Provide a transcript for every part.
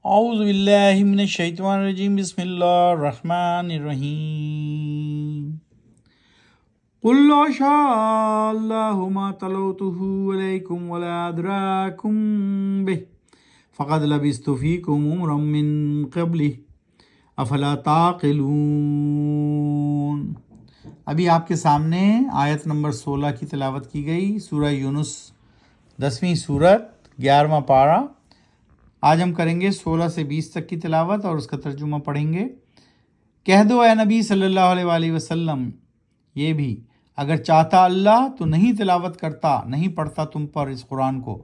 اعوذ باللہ من الشیطان الرجیم، بسم اللہ الرحمن الرحیم۔ قل لو شاء اللہ ما تلوته علیکم ولا ادراکم به فقد لبثت فیکم عمرا من قبلہ افلا تعقلون۔ ابھی آپ کے سامنے آیت نمبر 16 کی تلاوت کی گئی، سورہ یونس 10ویں سورت 11واں پارہ۔ آج ہم کریں گے 16 سے 20 تک کی تلاوت اور اس کا ترجمہ پڑھیں گے۔ کہہ دو اے نبی صلی اللہ علیہ وآلہ وسلم، یہ بھی اگر چاہتا اللہ تو نہیں تلاوت کرتا، نہیں پڑھتا تم پر اس قرآن کو،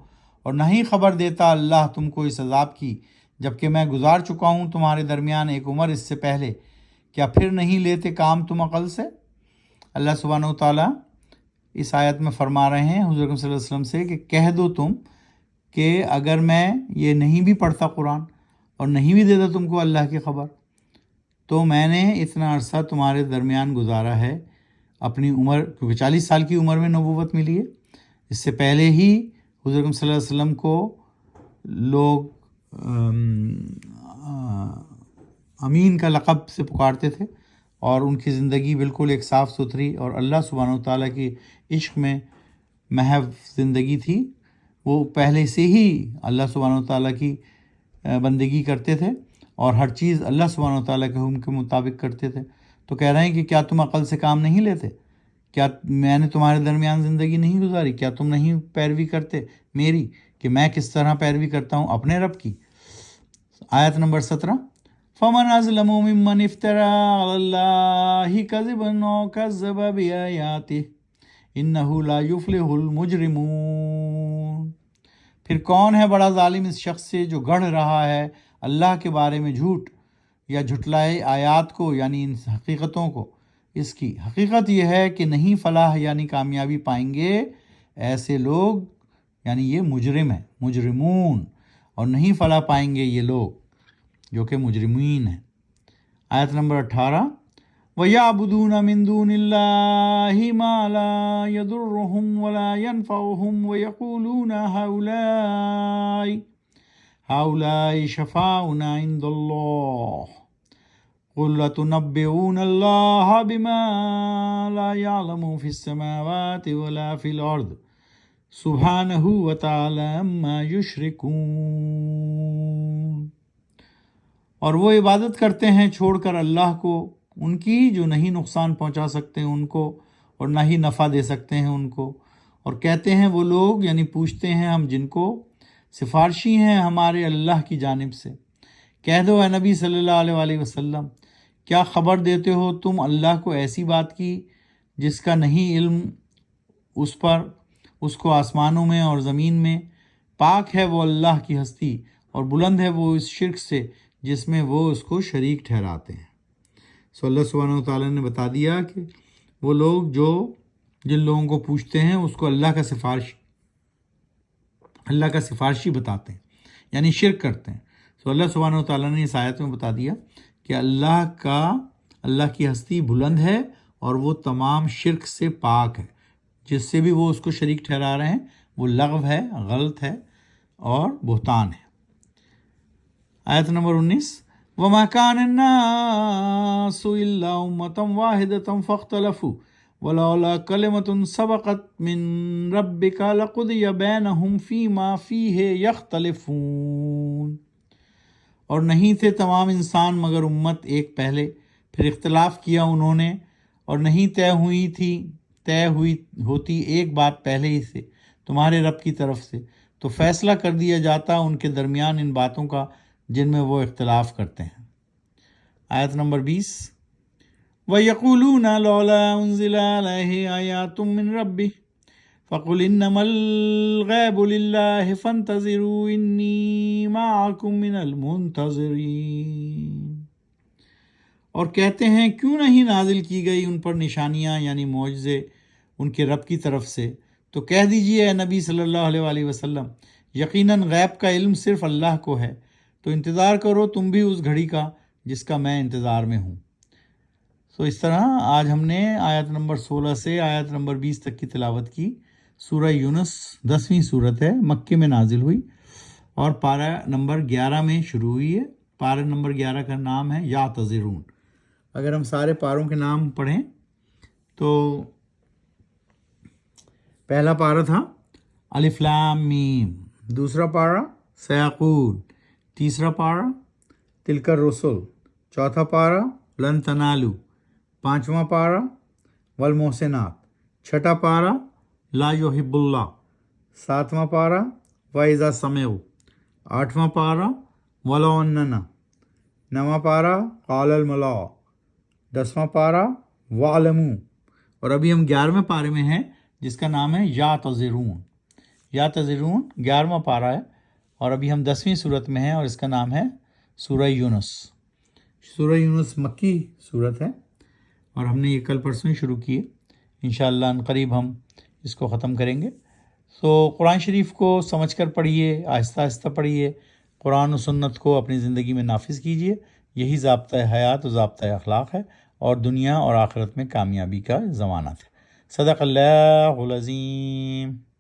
اور نہیں خبر دیتا اللہ تم کو اس عذاب کی، جبکہ میں گزار چکا ہوں تمہارے درمیان ایک عمر اس سے پہلے، کیا پھر نہیں لیتے کام تم عقل سے؟ اللہ سبحانہ و تعالیٰ اس آیت میں فرما رہے ہیں حضور اکرم صلی اللہ علیہ وسلم سے کہ کہہ دو تم کہ اگر میں یہ نہیں بھی پڑھتا قرآن اور نہیں بھی دیتا تم کو اللہ کی خبر، تو میں نے اتنا عرصہ تمہارے درمیان گزارا ہے اپنی عمر، کیونکہ 40 سال کی عمر میں نبوت ملی ہے۔ اس سے پہلے ہی حضور اکرم صلی اللہ علیہ وسلم کو لوگ امین کا لقب سے پکارتے تھے، اور ان کی زندگی بالکل ایک صاف ستھری اور اللہ سبحانہ و تعالیٰ کی عشق میں محو زندگی تھی۔ وہ پہلے سے ہی اللہ سبحانہ و تعالیٰ کی بندگی کرتے تھے اور ہر چیز اللہ سبحانہ و تعالیٰ کے حکم کے مطابق کرتے تھے۔ تو کہہ رہے ہیں کہ کیا تم عقل سے کام نہیں لیتے؟ کیا میں نے تمہارے درمیان زندگی نہیں گزاری؟ کیا تم نہیں پیروی کرتے میری کہ میں کس طرح پیروی کرتا ہوں اپنے رب کی؟ آیت نمبر 17۔ فَمَنْ أَظْلَمُ مِمَّنِ افْتَرَىٰ عَلَى اللَّهِ كَذِبًا أَوْ كَذَّبَ بِآيَاتِهِ إِنَّهُ لَا يُفْلِحُ الْمُجْرِمُونَ۔ پھر کون ہے بڑا ظالم اس شخص سے جو گڑھ رہا ہے اللہ کے بارے میں جھوٹ، یا جھٹلائے آیات کو یعنی ان حقیقتوں کو۔ اس کی حقیقت یہ ہے کہ نہیں فلاح یعنی کامیابی پائیں گے ایسے لوگ، یعنی یہ مجرم ہے، مجرمون، اور نہیں فلاح پائیں گے یہ لوگ جو کہ مجرمین ہیں۔ آیت نمبر 18۔ وَيَعْبُدُونَ مِن دُونِ اللَّهِ مَا لَا يَضُرُّهُمْ وَلَا يَنفَعُهُمْ وَيَقُولُونَ هَؤُلَاءِ شَفَاعُنَا عِندَ اللَّهِ قُلْ أَتُنَبِّئُونَ اللَّهَ بِمَا لَا يَعْلَمُ فِي السَّمَاوَاتِ وَلَا فِي الْأَرْضِ سُبْحَانَهُ وَتَعَالَى عَمَّا يُشْرِكُونَ۔ اور وہ عبادت کرتے ہیں چھوڑ کر اللہ کو ان کی جو نہیں نقصان پہنچا سکتے ان کو اور نہ ہی نفع دے سکتے ہیں ان کو، اور کہتے ہیں وہ لوگ، یعنی پوچھتے ہیں ہم جن کو سفارشی ہیں ہمارے اللہ کی جانب سے۔ کہہ دو اے نبی صلی اللہ علیہ وآلہ وسلم، کیا خبر دیتے ہو تم اللہ کو ایسی بات کی جس کا نہیں علم اس پر، اس کو آسمانوں میں اور زمین میں؟ پاک ہے وہ اللہ کی ہستی اور بلند ہے وہ اس شرک سے جس میں وہ اس کو شریک ٹھہراتے ہیں۔ اللہ سبحانہ و تعالیٰ نے بتا دیا کہ وہ لوگ جو جن لوگوں کو پوچھتے ہیں اس کو اللہ کا سفارشی بتاتے ہیں، یعنی شرک کرتے ہیں۔ اللہ سبحانہ و تعالیٰ نے اس آیت میں بتا دیا کہ اللہ کی ہستی بلند ہے اور وہ تمام شرک سے پاک ہے، جس سے بھی وہ اس کو شریک ٹھہرا رہے ہیں وہ لغو ہے، غلط ہے اور بہتان ہے۔ آیت نمبر 19۔ وَمَا كَانَ النَّاسُ إِلَّا أُمَّةً وَاحِدَةً فَاخْتَلَفُوا وَلَوْلَا كَلِمَةٌ سَبَقَتْ مِن رَبِّكَ لَقُضِيَ بَيْنَهُمْ فِيمَا فِيهِ يَخْتَلِفُونَ۔ اور نہیں تھے تمام انسان مگر امت ایک پہلے، پھر اختلاف کیا انہوں نے، اور نہیں طے ہوتی ایک بات پہلے ہی سے تمہارے رب کی طرف سے، تو فیصلہ کر دیا جاتا ان کے درمیان ان باتوں کا جن میں وہ اختلاف کرتے ہیں۔ آیت نمبر 20۔ وَيَقُولُونَ لَوْلَا أُنزِلَ عَلَيْهِ آيَاتٌ مِّن رَّبِّهِ فَقُلْ إِنَّمَا الْغَيْبُ لِلَّهِ فَانْتَظِرُوا إِنِّي مَعَكُم مِّنَ الْمُنتَظِرِينَ۔ اور کہتے ہیں کیوں نہیں نازل کی گئی ان پر نشانیاں یعنی معجزے ان کے رب کی طرف سے؟ تو کہہ دیجئے اے نبی صلی اللہ علیہ وآلہ وسلم، یقیناً غیب کا علم صرف اللہ کو ہے، تو انتظار کرو تم بھی اس گھڑی کا جس کا میں انتظار میں ہوں۔ اس طرح آج ہم نے آیت نمبر 16 سے آیت نمبر 20 تک کی تلاوت کی۔ سورہ یونس 10ویں سورت ہے، مکے میں نازل ہوئی، اور پارہ نمبر 11 میں شروع ہوئی ہے۔ پارہ نمبر 11 کا نام ہے یعتذرون۔ اگر ہم سارے پاروں کے نام پڑھیں تو پہلا پارہ تھا الف لام میم، دوسرا پارہ سیقول، تیسرا پارہ تلک الرسل، چوتھا پارہ لن تنالو، پانچواں پارہ والمحسنات، چھٹا پارہ لا یحب اللہ، ساتواں پارہ وَإِذَا سَمِعُوا، آٹھواں پارہ وَلَوْ أَنَّنَا، نواں پارہ قَالَ الْمَلَأُ، دسواں پارہ وَاعْلَمُوا، اور ابھی ہم 11ویں پارے میں ہیں جس کا نام ہے یعتذرون۔ یعتذرون 11واں پارہ ہے اور ابھی ہم 10ویں صورت میں ہیں اور اس کا نام ہے سورہ یونس۔ سورہ یونس مکی صورت ہے اور ہم نے یہ کل پرسوں ہی شروع کی ہے، انشاءاللہ ان قریب ہم اس کو ختم کریں گے۔ تو قرآن شریف کو سمجھ کر پڑھیے، آہستہ آہستہ پڑھیے، قرآن و سنت کو اپنی زندگی میں نافذ کیجیے، یہی ضابطۂ حیات و ضابطۂ اخلاق ہے اور دنیا اور آخرت میں کامیابی کا ضمانت ہے۔ صدق اللہ العظیم۔